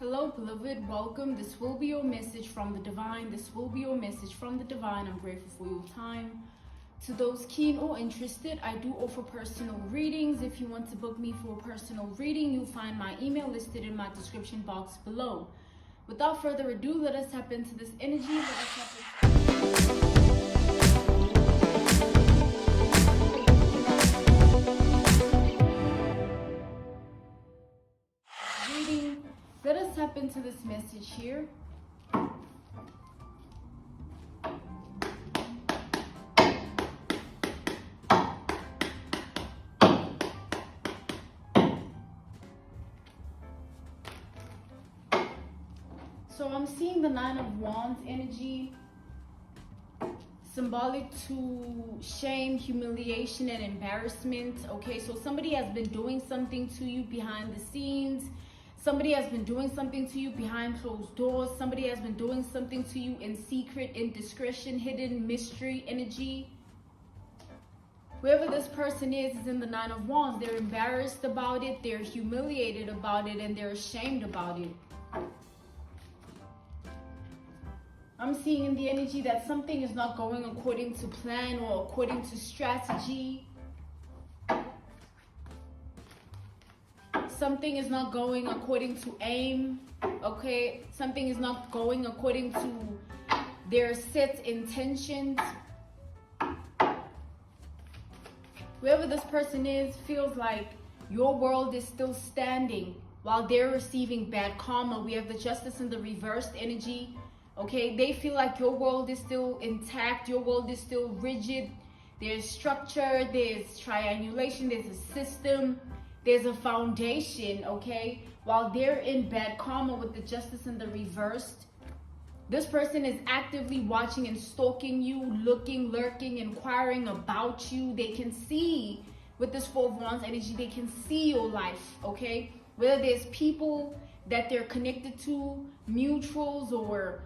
Hello, beloved. Welcome. This will be your message from the divine. This will be your message from the divine. I'm grateful for your time. To those keen or interested, I do offer personal readings. If you want to book me for a personal reading, you'll find my email listed in my description box below. Without further ado, let us tap into this energy. Let us tap Let us tap into this message here. So I'm seeing the Nine of Wands energy, symbolic to shame, humiliation, and embarrassment. Okay, so somebody has been doing something to you behind the scenes. Somebody has been doing something to you behind closed doors. Somebody has been doing something to you in secret, indiscretion, hidden mystery energy. Whoever this person is in the Nine of Wands. They're embarrassed about it, they're humiliated about it, and they're ashamed about it. I'm seeing in the energy that something is not going according to plan or according to strategy. Something is not going according to aim, okay? Something is not going according to their set intentions. Whoever this person is feels like your world is still standing while they're receiving bad karma. We have the Justice in the reversed energy, okay? They feel like your world is still intact, your world is still rigid. There's structure, there's triangulation, there's a system. There's a foundation, okay? While they're in bad karma with the Justice in the reversed, this person is actively watching and stalking you, looking, lurking, inquiring about you. They can see, with this Four of Wands energy, they can see your life, okay? Whether there's people that they're connected to, mutuals or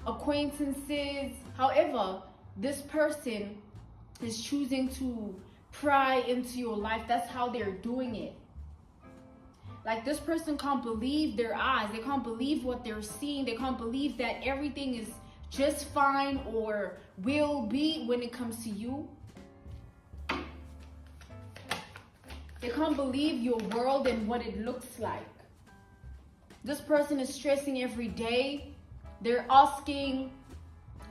acquaintances. However, this person is choosing to pry into your life. That's how they're doing it. Like, this person can't believe their eyes. They can't believe what they're seeing. They can't believe that everything is just fine or will be when it comes to you. They can't believe your world and what it looks like. This person is stressing every day. They're asking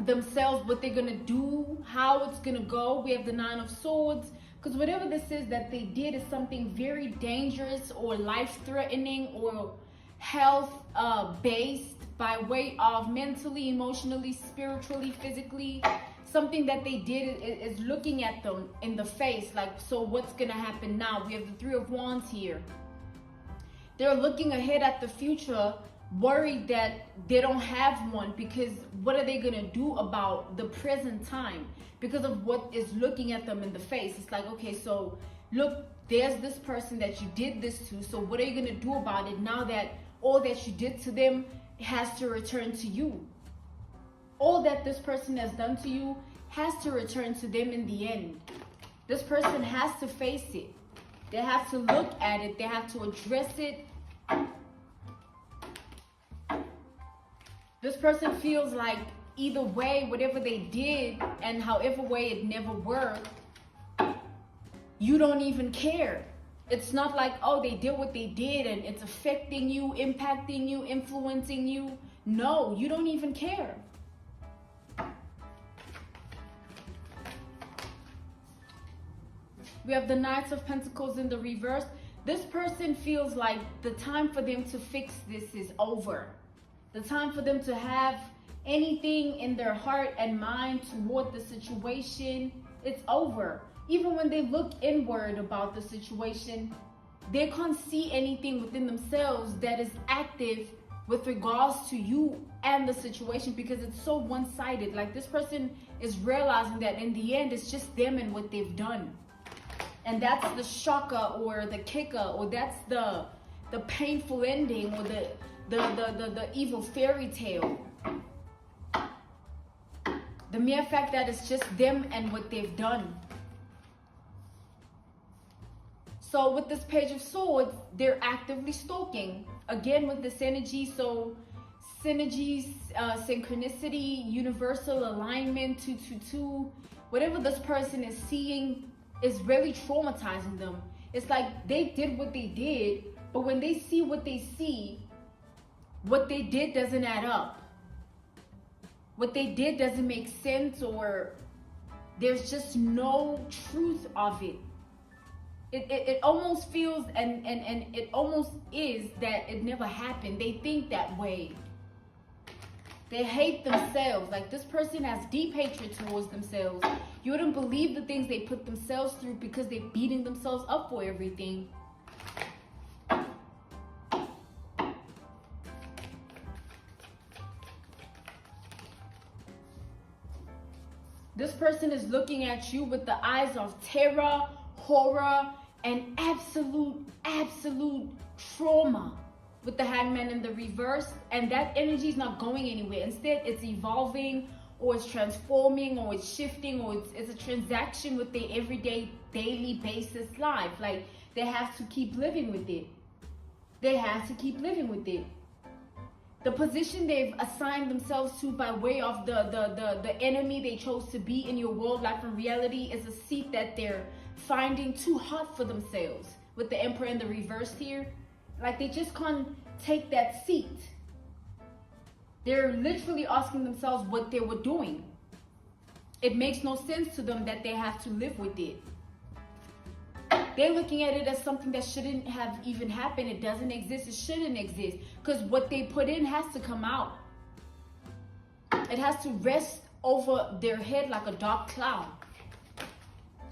themselves what they're gonna do, how it's gonna go. We have the Nine of Swords, because whatever this is that they did is something very dangerous or life-threatening or health-based by way of mentally, emotionally, spiritually, physically. Something that they did is looking at them in the face, like, so what's gonna happen now? We have the Three of Wands here. They're looking ahead at the future, worried that they don't have one, because what are they gonna do about the present time because of what is looking at them in the face? It's like, okay, so look, there's this person that you did this to, so what are you gonna do about it now that all that you did to them has to return to you? All that this person has done to you has to return to them in the end. This person has to face it. They have to look at it. They have to address it. This person feels like either way, whatever they did and however way it never worked, you don't even care. It's not like, oh, they did what they did and it's affecting you, impacting you, influencing you. No, you don't even care. We have the Knights of Pentacles in the reverse. This person feels like the time for them to fix this is over. The time for them to have anything in their heart and mind toward the situation, it's over. Even when they look inward about the situation, they can't see anything within themselves that is active with regards to you and the situation, because it's so one-sided. Like, this person is realizing that in the end, it's just them and what they've done. And that's the shocker or the kicker, or that's the painful ending, or the evil fairy tale. The mere fact that it's just them and what they've done. So with this Page of Swords, they're actively stalking. again with this energy, so synergy, synchronicity, universal alignment, 222, whatever this person is seeing is really traumatizing them. It's like they did what they did, but when they see what they see, what they did doesn't add up. What they did doesn't make sense, or there's just no truth of it. It almost feels and it almost is that it never happened. They think that way. They hate themselves. Like, this person has deep hatred towards themselves. You wouldn't believe the things they put themselves through because they're beating themselves up for everything. This person is looking at you with the eyes of terror, horror, and absolute trauma with the Hangman in the reverse. And that energy is not going anywhere. Instead, it's evolving, or it's transforming, or it's shifting, or it's a transaction with their everyday, daily basis life. Like, they have to keep living with it. They have to keep living with it. The position they've assigned themselves to by way of the enemy they chose to be in your world, life, and reality is a seat that they're finding too hot for themselves. With the Emperor in the reverse here, like, they just can't take that seat. They're literally asking themselves what they were doing. It makes no sense to them that they have to live with it. They're looking at it as something that shouldn't have even happened. It doesn't exist. It shouldn't exist. Because what they put in has to come out. It has to rest over their head like a dark cloud.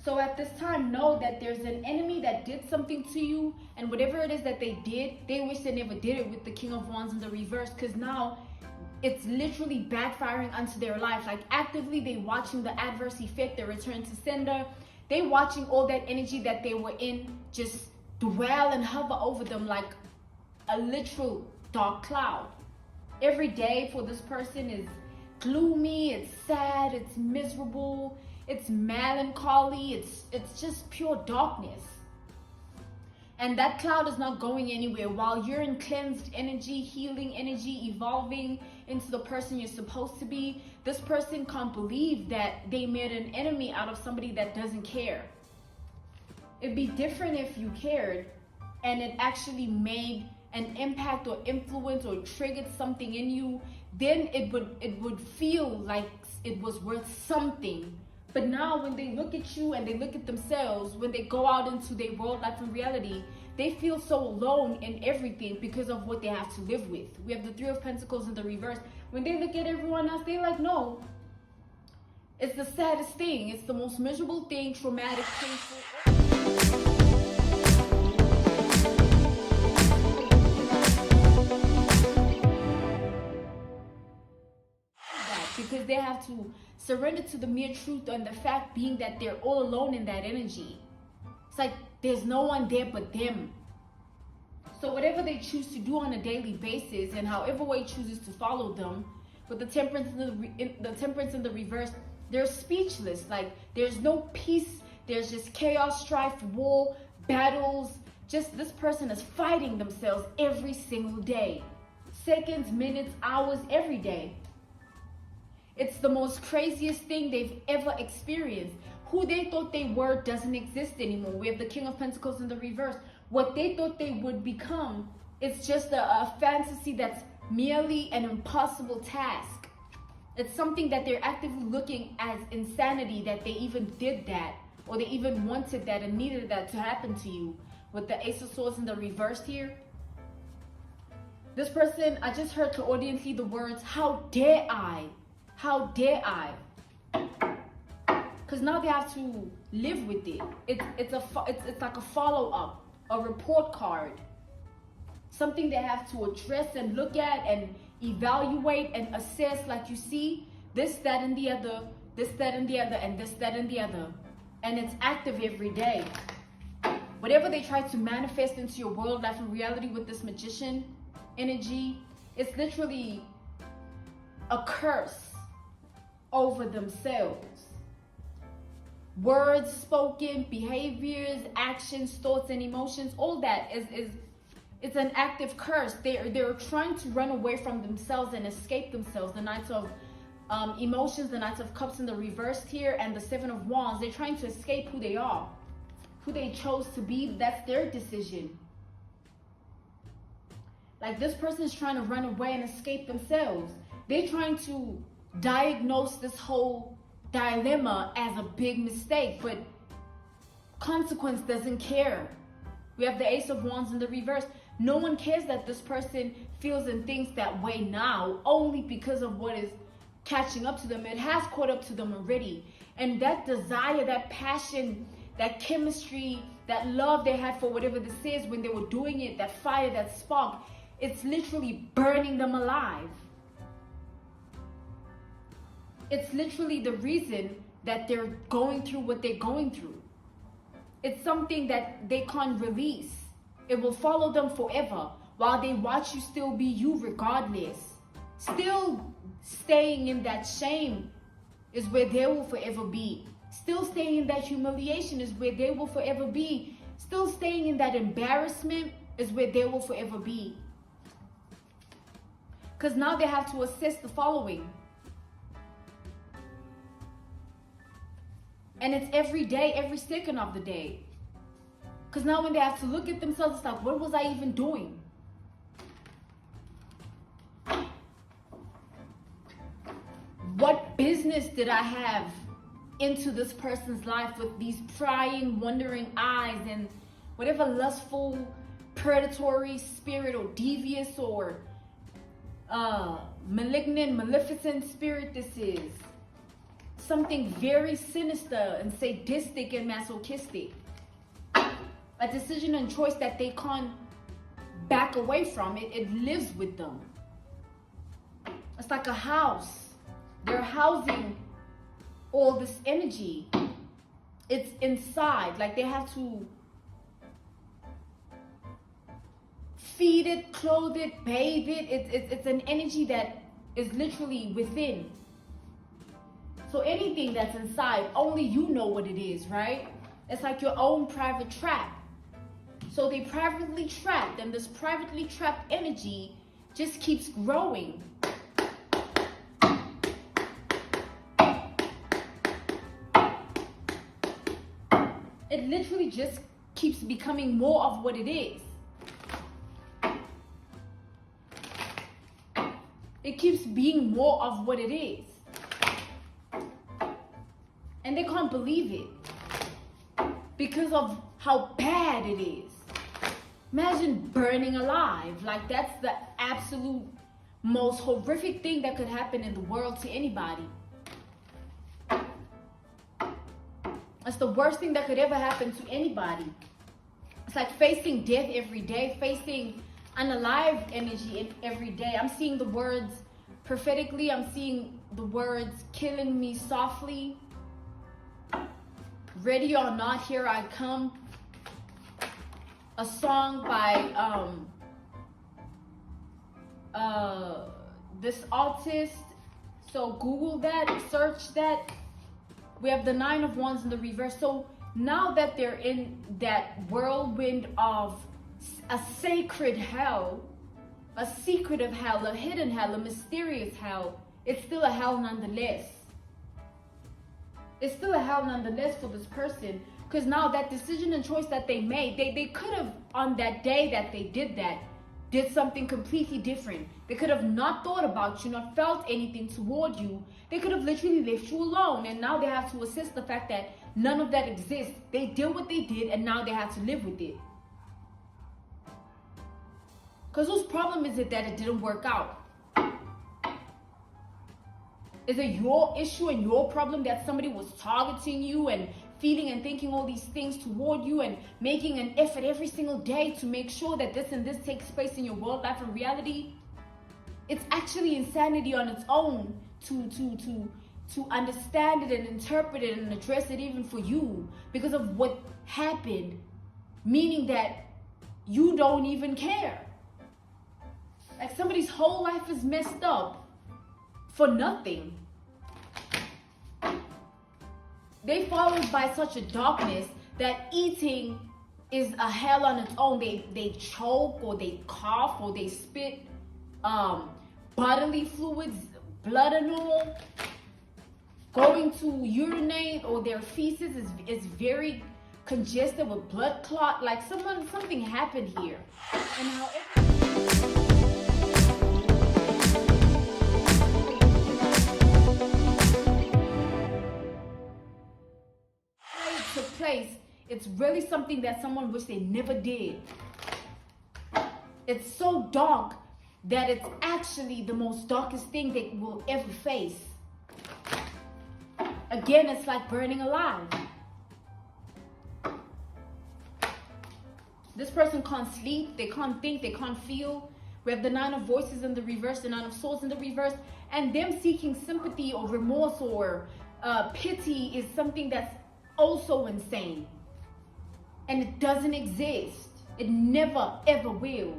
So at this time, know that there's an enemy that did something to you. And whatever it is that they did, they wish they never did it with the King of Wands in the reverse. Because now it's literally backfiring onto their life. Like, actively, they're watching the adverse effect, the return to sender. They watching all that energy that they were in just dwell and hover over them like a literal dark cloud. Every day for this person is gloomy, it's sad, it's miserable, it's melancholy, it's just pure darkness. And that cloud is not going anywhere. While you're in cleansed energy, healing energy, evolving into the person you're supposed to be, this person can't believe that they made an enemy out of somebody that doesn't care. It'd be different if you cared and it actually made an impact or influence or triggered something in you. Then it would feel like it was worth something. But now when they look at you and they look at themselves, when they go out into their world, life, and reality, they feel so alone in everything because of what they have to live with. We have the Three of Pentacles in the reverse. When they look at everyone else, they're like, no. It's the saddest thing. It's the most miserable thing, traumatic, painful. Because they have to surrender to the mere truth, and the fact being that they're all alone in that energy. It's like there's no one there but them. So whatever they choose to do on a daily basis, and however way chooses to follow them, with the temperance in the reverse, they're speechless. Like, there's no peace. There's just chaos, strife, war, battles. Just this person is fighting themselves every single day. Seconds, minutes, hours, every day. It's the most craziest thing they've ever experienced. Who they thought they were doesn't exist anymore. We have the King of Pentacles in the reverse. What they thought they would become, it's just a fantasy that's merely an impossible task. It's something that they're actively looking as insanity, that they even did that, or they even wanted that and needed that to happen to you. With the Ace of Swords in the reverse here, this person, I just heard clairaudiently the words, how dare I? How dare I? Because now they have to live with it. It's like a follow-up, a report card. Something they have to address and look at and evaluate and assess. Like, you see, this, that, and the other, this, that, and the other, and this, that, and the other. And it's active every day. Whatever they try to manifest into your world, life, and reality with this magician energy, it's literally a curse over themselves. Words spoken, behaviors, actions, thoughts, and emotions, all that is It's an active curse. They're trying to run away from themselves and escape themselves. The Knights of Emotions, the Knights of Cups in the reversed here, and the Seven of Wands. They're trying to escape who they are, who they chose to be. That's their decision. Like, this person is trying to run away and escape themselves. They're trying to diagnose this whole dilemma as a big mistake, but consequence doesn't care. We have the Ace of Wands in the reverse. No one cares that this person feels and thinks that way now, only because of what is catching up to them. It has caught up to them already. And that desire, that passion, that chemistry, that love they had for whatever this is when they were doing it, that fire, that spark, it's literally burning them alive. It's literally the reason that they're going through what they're going through. It's something that they can't release. It will follow them forever while they watch you still be you regardless. Still staying in that shame is where they will forever be. Still staying in that humiliation is where they will forever be. Still staying in that embarrassment is where they will forever be. Because now they have to assess the following. And it's every day, every second of the day. Because now when they have to look at themselves, it's like, what was I even doing? What business did I have into this person's life with these prying, wondering eyes and whatever lustful, predatory spirit or devious or malignant, maleficent spirit this is? Something very sinister and sadistic and masochistic. A decision and choice that they can't back away from. It lives with them. It's like a house. They're housing all this energy. It's inside. Like they have to feed it, clothe it, bathe it. It's an energy that is literally within. So anything that's inside, only you know what it is, right? It's like your own private trap. So they privately trapped, and this privately trapped energy just keeps growing. It literally just keeps becoming more of what it is. It keeps being more of what it is. And they can't believe it because of how bad it is. Imagine burning alive. Like, that's the absolute most horrific thing that could happen in the world to anybody. It's the worst thing that could ever happen to anybody. It's like facing death every day, facing unalive energy every day. I'm seeing the words prophetically. I'm seeing the words killing me softly. Ready or not, here I come. A song by this artist. So Google that, search that. We have the Nine of Wands in the reverse. So now that they're in that whirlwind of a sacred hell, a secretive hell, a hidden hell, a mysterious hell, it's still a hell nonetheless. It's still a hell nonetheless for this person. Because now that decision and choice that they made, they could have, on that day that they did that, did something completely different. They could have not thought about you, not felt anything toward you. They could have literally left you alone. And now they have to assess the fact that none of that exists. They did what they did, and now they have to live with it. Because whose problem is it that it didn't work out? Is it your issue and your problem that somebody was targeting you and feeling and thinking all these things toward you and making an effort every single day to make sure that this and this takes place in your world, life, and reality? It's actually insanity on its own to understand it and interpret it and address it even for you because of what happened, meaning that you don't even care. Like somebody's whole life is messed up for nothing. They followed by such a darkness that eating is a hell on its own. They choke, or they cough, or they spit bodily fluids, blood and all. Going to urinate, or their feces is very congested with blood clot. Like something happened here. And took place, it's really something that someone wish they never did. It's so dark that it's actually the most darkest thing they will ever face. Again, it's like burning alive. This person can't sleep, they can't think, they can't feel. We have the Nine of Voices in the reverse, the Nine of Swords in the reverse, and them seeking sympathy or remorse or pity is something that's also insane. And it doesn't exist. It never, ever will.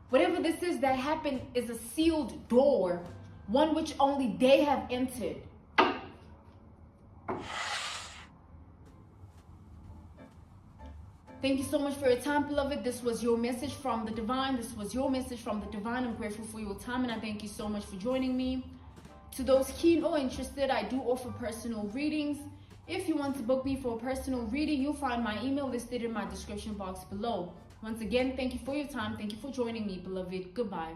Whatever this is that happened is a sealed door, one which only they have entered. Thank you so much for your time, beloved. This was your message from the divine. This was your message from the divine. I'm grateful for your time, and I thank you so much for joining me. To those keen or interested, I do offer personal readings. If you want to book me for a personal reading, you'll find my email listed in my description box below. Once again, thank you for your time. Thank you for joining me, beloved. Goodbye.